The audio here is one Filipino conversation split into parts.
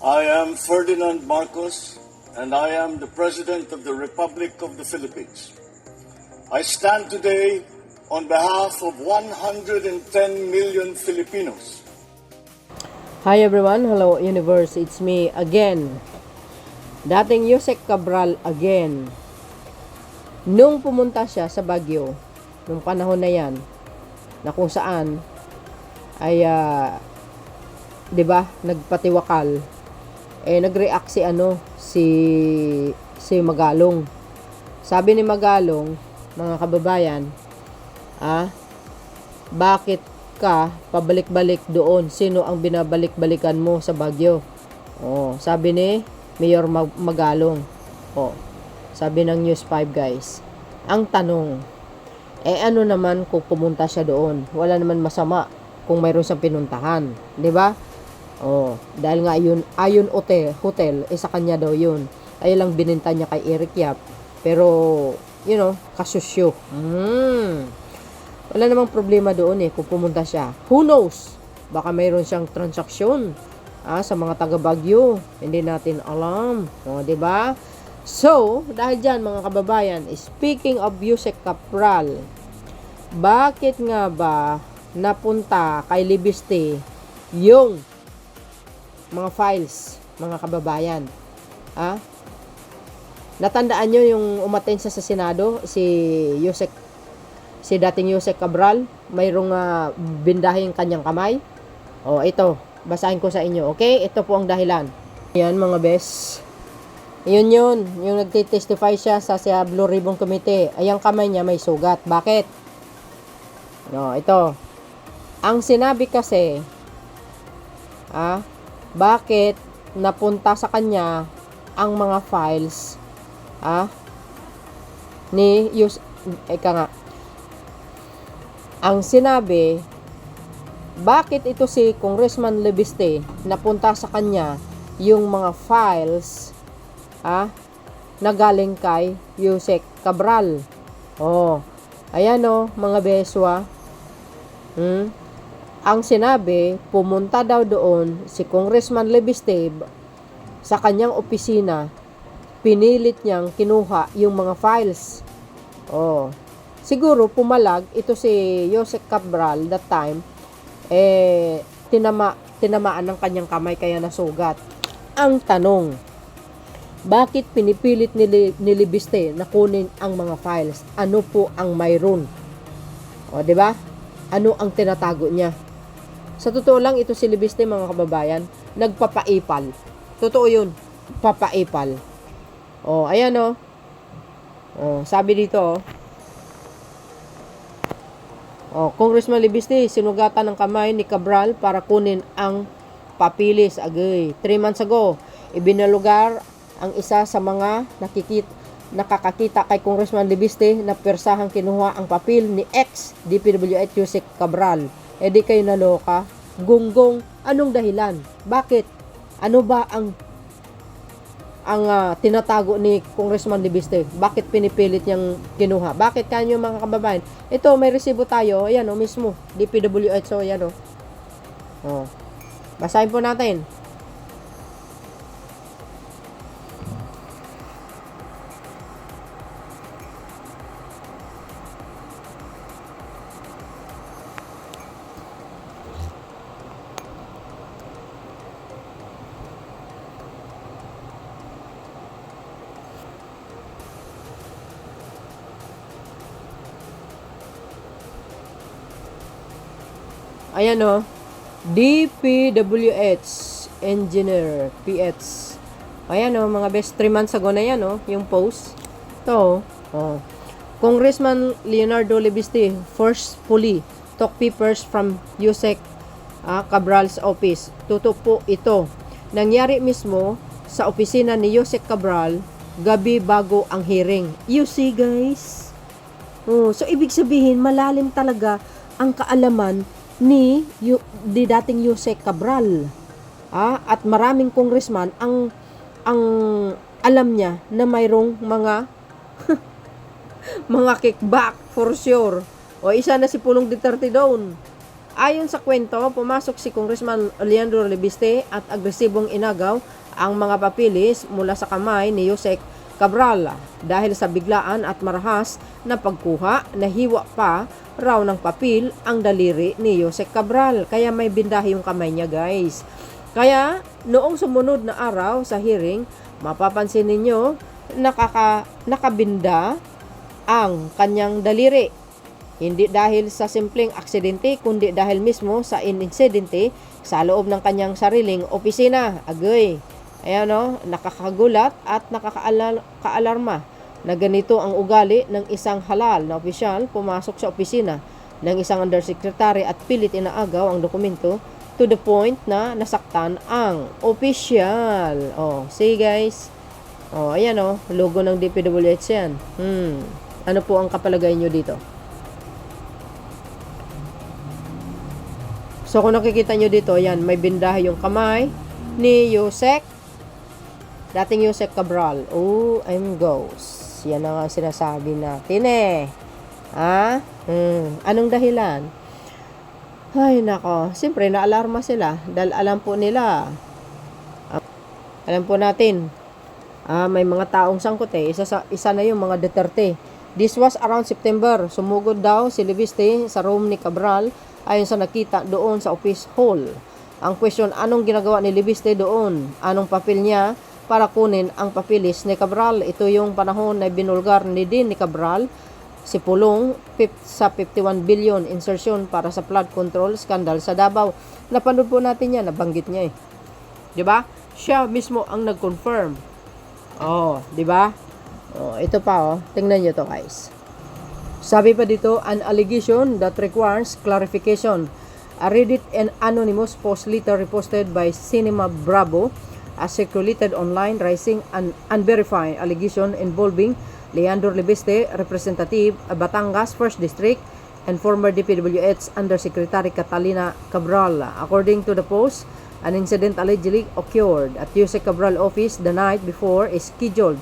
I am Ferdinand Marcos, and I am the President of the Republic of the Philippines. I stand today on behalf of 110 million Filipinos. Hi everyone, hello universe, it's me again. Dating Yusek Cabral again. Nung pumunta siya sa Baguio, nung panahon na yan, na kung saan ay 'di ba, nagpatiwakal, nag-react si Magalong. Sabi ni Magalong, mga kababayan, bakit ka pabalik-balik doon? Sino ang binabalik-balikan mo sa Baguio? Sabi ni Mayor Magalong. Sabi ng News 5 guys. Ang tanong, ano naman kung pumunta siya doon? Wala naman masama kung mayroon siyang pinuntahan, 'di ba? Dahil nga ayon hotel, sa kanya daw 'yun. Ay lang bininta niya kay Eric Yap. Pero, kasusyo. Wala namang problema doon kung pumunta siya. Who knows? Baka mayroon siyang transaksyon sa mga taga Baguio. Hindi natin alam. 'Di ba? So, dahil dyan mga kababayan, speaking of Yusek Cabral, bakit nga ba napunta kay Libiste yung mga files, mga kababayan? Natandaan nyo yung umaten sa Senado, si dating Yusek Cabral, mayroong bindahing kanyang kamay. Ito, basahin ko sa inyo, okay? Ito po ang dahilan. Yan mga bes. Yun, yung nagtitestify siya sa Blue Ribbon Committee. Ayang kamay niya may sugat. Bakit? Ito. Ang sinabi kasi, bakit napunta sa kanya ang mga files, ni ang sinabi, bakit ito si Congressman Libiste napunta sa kanya yung mga files na galing kay Yusek Cabral. Ayan mga beswa. Ang sinabi, pumunta daw doon si Congressman Libiste sa kanyang opisina, pinilit niyang kinuha yung mga files. Siguro pumalag ito si Yusek Cabral that time, tinamaan ng kanyang kamay kaya nasugat. Ang tanong, bakit pinipilit ni Libiste na kunin ang mga files? Ano po ang mayroon? 'Di ba? Ano ang tinatago niya? Sa totoo lang, ito si Libiste mga kababayan, nagpapaipal. Totoo 'yun, papaipal. Ayan sabi dito Congressman Libiste, sinugatan ng kamay ni Cabral para kunin ang papilis. 3 months ago, ibinalugar ang isa sa mga nakakakita kay Congressman Libiste na persahang kinuha ang papel ni ex-DPWH Yusek Cabral. Di kayo naloka? Gunggong, anong dahilan? Bakit? Ano ba ang tinatago ni Congressman Libiste? Bakit pinipilit niyang kinuha? Bakit kanyo mga kababayan? Ito, may resibo tayo. Ayan mismo. DPWH. Ayan basahin po natin. Ayan DPWH Engineer PH. Ayan mga best, 3 months ago na yan yung post. Ito Congressman Leonardo Libiste forcefully took papers from Yusek Cabral's office. Totoo po ito. Nangyari mismo sa opisina ni Yusek Cabral gabi bago ang hearing. You see guys? So ibig sabihin malalim talaga ang kaalaman ni dating Yusek Cabral. At maraming congressman ang alam niya na mayroong mga mga kickback for sure. Isa na si Pulong Duterte doon. Ayon sa kwento, pumasok si Congressman Leandro Libiste at agresibong inagaw ang mga papilis mula sa kamay ni Yusek Cabral. Dahil sa biglaan at marahas na pagkuha, nahiwa pa raw ng papel ang daliri ni Yusek Cabral. Kaya may bindahe yung kamay niya, guys. Kaya noong sumunod na araw sa hearing, mapapansin ninyo nakabinda ang kanyang daliri. Hindi dahil sa simpleng aksidente, kundi dahil mismo sa insidente sa loob ng kanyang sariling opisina. Agoy. Ayan o, nakakagulat at nakakaalarma na ganito ang ugali ng isang halal na opisyal pumasok sa opisina ng isang undersecretary at pilit inaagaw ang dokumento to the point na nasaktan ang opisyal. Oh, see guys. Oh, ayan o, logo ng DPWH yan. Ano po ang kapalagay nyo dito? So, kung nakikita nyo dito, yan, may bindahe yung kamay ni dating Yusek Cabral. Oh, I'm ghost. Yan ang sinasabi natin eh. Anong dahilan? Ay, nako. Siyempre, naalarma sila. Dahil alam po nila. Alam po natin. May mga taong sangkot eh. Isa na yung mga Duterte. This was around September. Sumugod daw si Libiste sa room ni Cabral ayon sa nakita doon sa office hall. Ang question, anong ginagawa ni Libiste doon? Anong papel niya para kunin ang papilis ni Cabral? Ito yung panahon na binulgar ni Cabral si Pulong sa 51 billion insertion para sa flood control scandal sa Davao. Napanood po natin yan, nabanggit niya eh. 'Di ba? Siya mismo ang nag-confirm. Oh, 'di ba? Oh, ito pa oh. Tingnan niyo to, guys. Sabi pa dito, an allegation that requires clarification. A Reddit and anonymous post later reposted by Cinema Bravo as circulated online raising an unverified allegation involving Leandro Libiste, representative of Batangas 1st District, and former DPWH Undersecretary Catalina Cabral. According to the post, an incident allegedly occurred at Yusek Cabral office the night before a scheduled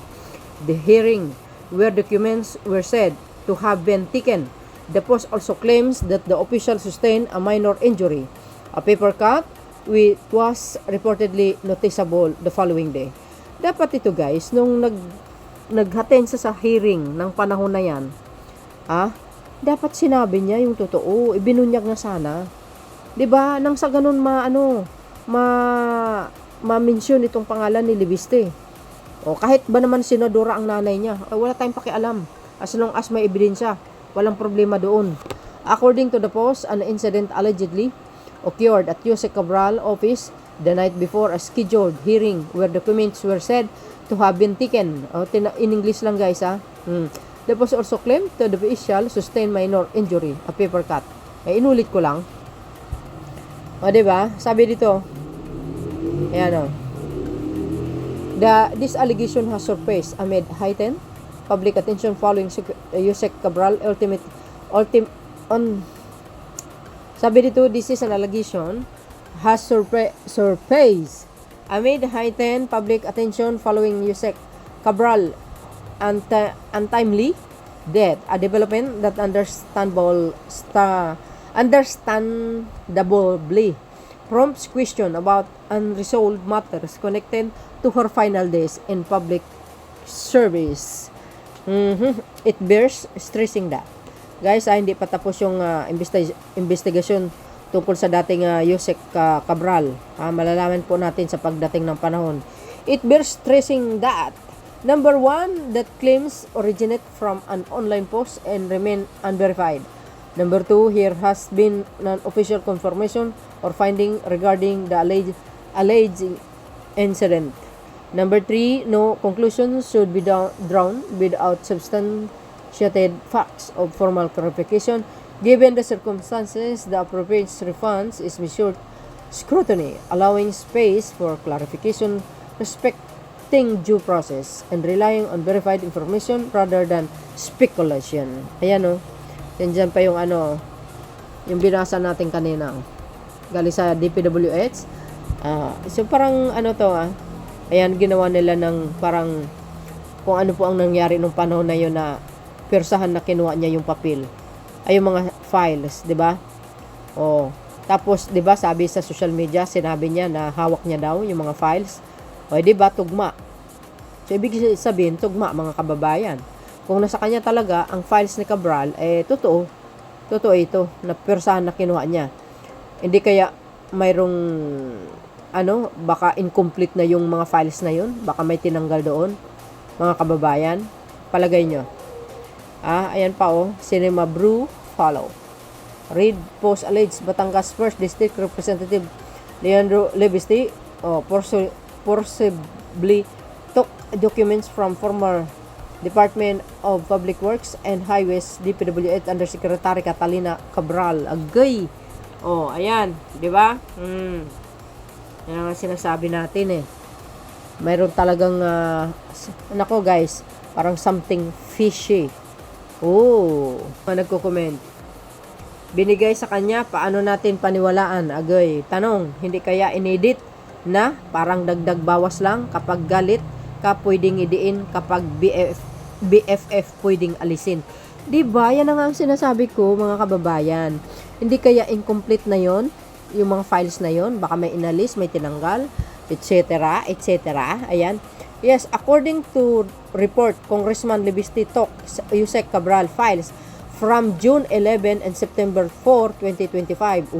the hearing where documents were said to have been taken. The post also claims that the official sustained a minor injury. A paper cut was reportedly noticeable the following day. Dapat ito, guys, nung nag-attend sa hearing ng panahon na yan, dapat sinabi niya yung totoo, ibinunyag na sana. 'Di ba? Nang sa ganun ma-mention itong pangalan ni Libiste. O kahit ba naman senadora ang nanay niya, wala tayong pakialam. As long as may ebidensya, walang problema doon. According to the post, an incident allegedly occurred at Yusek Cabral office the night before a scheduled hearing where documents were said to have been taken. In English lang, guys, The post also claimed to the official sustained minor injury, a paper cut. Inulit ko lang. Diba? Sabi dito, ayan this allegation has surfaced amid heightened public attention following Yusek Cabral sabi dito, this is an allegation has surfaced amid heightened public attention following Yusek Cabral untimely death, a development that understandably prompts question about unresolved matters connected to her final days in public service. It bears stressing that. Guys, hindi pa tapos yung investigasyon tungkol sa dating Yusek Cabral. Malalaman po natin sa pagdating ng panahon. It bears stressing that number one, that claims originate from an online post and remain unverified. Number two, here has been an official confirmation or finding regarding the alleged incident. Number three, no conclusions should be drawn without substantiated facts of formal clarification. Given the circumstances, the appropriate response is measured scrutiny, allowing space for clarification, respecting due process, and relying on verified information rather than speculation. Ayan Yan pa yung yung binasa natin kanina. Galing sa DPWH. So parang ayan, ginawa nila ng parang kung ano po ang nangyari nung panahon na yun na persahan na kinuha niya yung papel. Ay, yung mga files, di ba? Tapos, di ba, sabi sa social media, sinabi niya na hawak niya daw yung mga files. O, di ba, tugma. So, ibig sabihin, tugma, mga kababayan. Kung nasa kanya talaga, ang files ni Cabral, totoo. Totoo ito, na persahan na kinuha niya. Hindi kaya mayroong, baka incomplete na yung mga files na yun. Baka may tinanggal doon, mga kababayan. Palagay nyo. Ayan pa Cinema Brew, follow. Read post alleged Batangas 1st District Representative Leandro Lebiste forcibly took documents from former Department of Public Works and Highways DPWH Undersecretary Catalina Cabral. Agay. Ayan, 'di ba? Yan ang sinasabi natin Mayroon talagang nako guys, parang something fishy. Nagko-comment. Binigay sa kanya, paano natin paniwalaan? Agay. Tanong, hindi kaya inedit na parang dagdag bawas lang kapag galit ka pwedeng idiin, kapag BFF pwedeng alisin. Diba? Yan ang sinasabi ko, mga kababayan. Hindi kaya incomplete na yon yung mga files na yon, baka may inalis, may tinanggal, etc. Ayan. Yes, according to report, Congressman Lebiste took Yusek Cabral files from June 11 and September 4, 2025.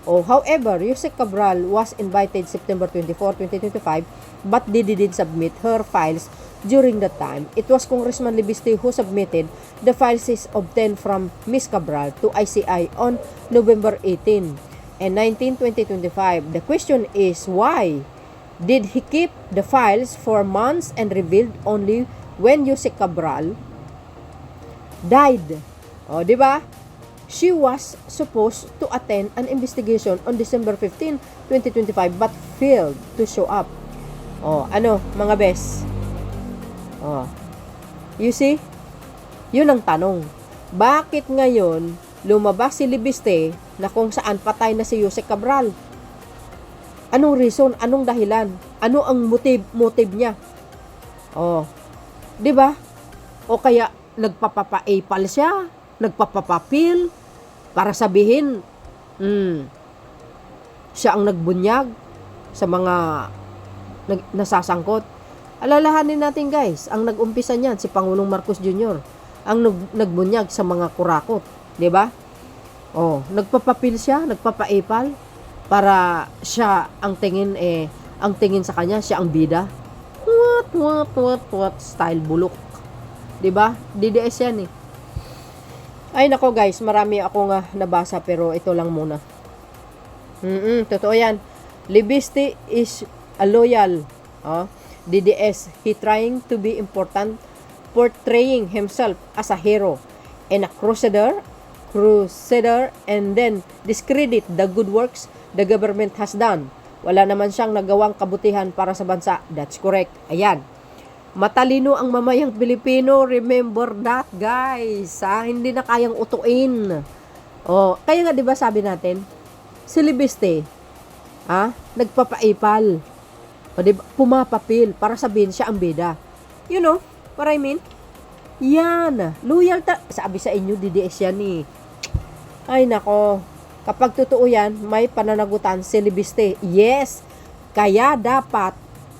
However, Yusek Cabral was invited September 24, 2025, but didn't submit her files during that time. It was Congressman Lebiste who submitted the files obtained from Ms. Cabral to ICI on November 18 and 19, 2025. The question is, why did he keep the files for months and revealed only when Yusek Cabral died? Di ba? She was supposed to attend an investigation on December 15, 2025 but failed to show up. Mga bes? You see? Yun ang tanong. Bakit ngayon lumabas si Lebiste na kung saan patay na si Yusek Cabral? Anong reason? Anong dahilan? Ano ang motive niya? 'Di ba? O kaya nagpapapa-apal siya, nagpapapapil para sabihin siya ang nagbunyag sa mga nasasangkot. Alalahanin natin guys, ang nag-umpisa niyan si Pangulong Marcos Jr. ang nagbunyag sa mga kurakot, 'di ba? Nagpapapil siya, nagpapa-apal para siya ang tingin sa kanya siya ang bida. What style bulok. 'Di ba? DDS yan Ay nako guys, marami ako nga nabasa pero ito lang muna. Totoo yan. Lebiste is a loyal DDS. He trying to be important, portraying himself as a hero and a crusader and then discredit the good works the government has done. Wala naman siyang nagawang kabutihan para sa bansa. That's correct. Ayan. Matalino ang mamayang Pilipino. Remember that, guys. Hindi na kayang utuin. Kaya nga 'di ba sabi natin, si Lebiste, nagpapaipal. Diba, pumapapil para sabihin siya ang bida. You know what I mean? Yan. Loyal sabi sa inyo, DDS yan Ay nako. Kapag totoo yan, may pananagutan si Lebiste. Yes. Kaya dapat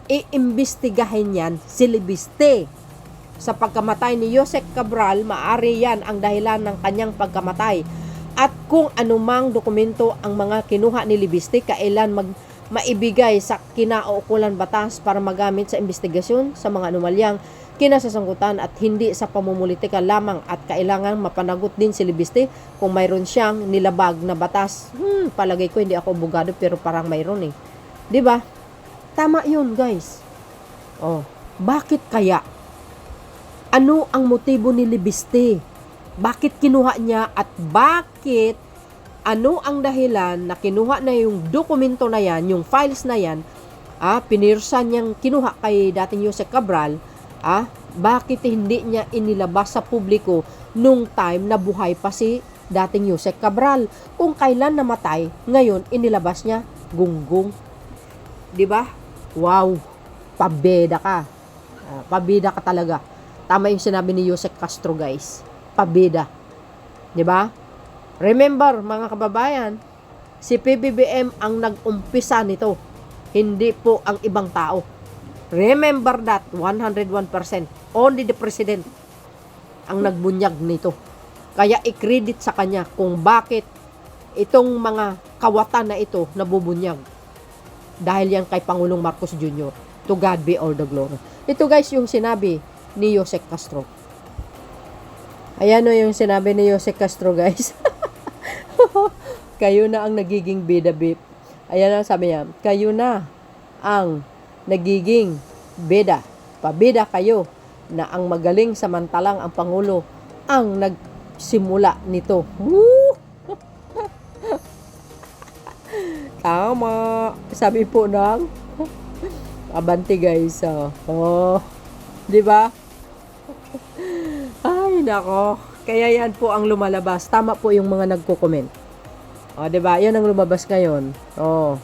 iimbestigahin yan si Lebiste. Sa pagkamatay ni Yusek Cabral, maari yan ang dahilan ng kanyang pagkamatay. At kung anumang dokumento ang mga kinuha ni Lebiste, kailan maibigay sa kinauukulan batas para magamit sa investigasyon sa mga anomalyang kinasasangkutan at hindi sa pamumulitika lamang, at kailangan mapanagot din si Lebiste kung mayroon siyang nilabag na batas. Palagay ko, hindi ako abogado pero parang mayroon 'Di ba? Tama 'yun, guys. Bakit kaya? Ano ang motibo ni Lebiste? Bakit kinuha niya at bakit ano ang dahilan na kinuha na yung dokumento na yan, yung files na yan, pinirsan niyang kinuha kay dating Yusek Cabral, bakit hindi niya inilabas sa publiko nung time na buhay pa si dating Yusek Cabral? Kung kailan namatay, ngayon inilabas niya, gunggong. 'Di ba? Wow, pabeda ka. Pabeda ka talaga. Tama yung sinabi ni Yusek Castro, guys. Pabeda. 'Di ba? Remember, mga kababayan, si PBBM ang nag-umpisa nito. Hindi po ang ibang tao. Remember that, 101%. Only the president ang nagbunyag nito. Kaya i-credit sa kanya kung bakit itong mga kawatan na ito nabubunyag. Dahil yan kay Pangulong Marcos Jr. To God be all the glory. Ito guys yung sinabi ni Jose Castro. Ayan o yung sinabi ni Jose Castro guys. Kayo na ang nagiging bida bip. Ayan ang sabi niya. Kayo na ang nagiging bida. Pabida kayo na ang magaling samantalang ang Pangulo ang nagsimula nito. Woo! Tama. Sabi po ng Abante guys. Oh, 'di ba? Ay, nako. Kaya yan po ang lumalabas. Tama po yung mga nagko-comment. Oh, 'di ba? Yan ang lumabas ngayon. Oh,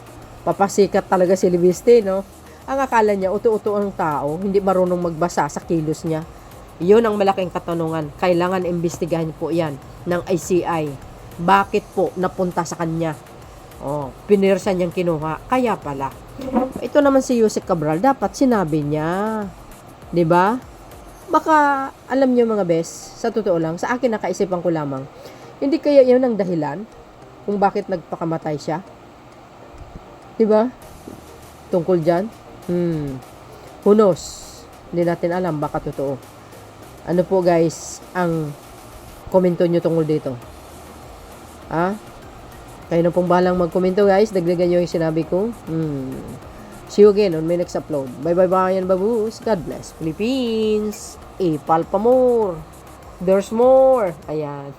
papasikat talaga si Libiste, no? Ang akala niya uto-uto ang tao, hindi marunong magbasa sa kilos niya. 'Yun ang malaking katanungan. Kailangan imbestigahan po 'yan ng ICI. Bakit po napunta sa kanya? Oh, pinirsa niyang kinuha. Kaya pala. Ito naman si Yusek Cabral, dapat sinabi niya. 'Di ba? Baka, alam niyo mga bes, sa totoo lang, sa akin nakaisipan ko lamang, hindi kaya yun ang dahilan kung bakit nagpakamatay siya? 'Di ba? Tungkol dyan? Who knows? Hindi natin alam, baka totoo. Ano po guys, ang komento nyo tungkol dito? Kayo na pong bahalang magkomento guys. Dagdagan nyo yung sinabi ko. See you again on my next upload. Bye bye bye and babus. God bless Philippines. Ipal pa more. There's more. Ayan.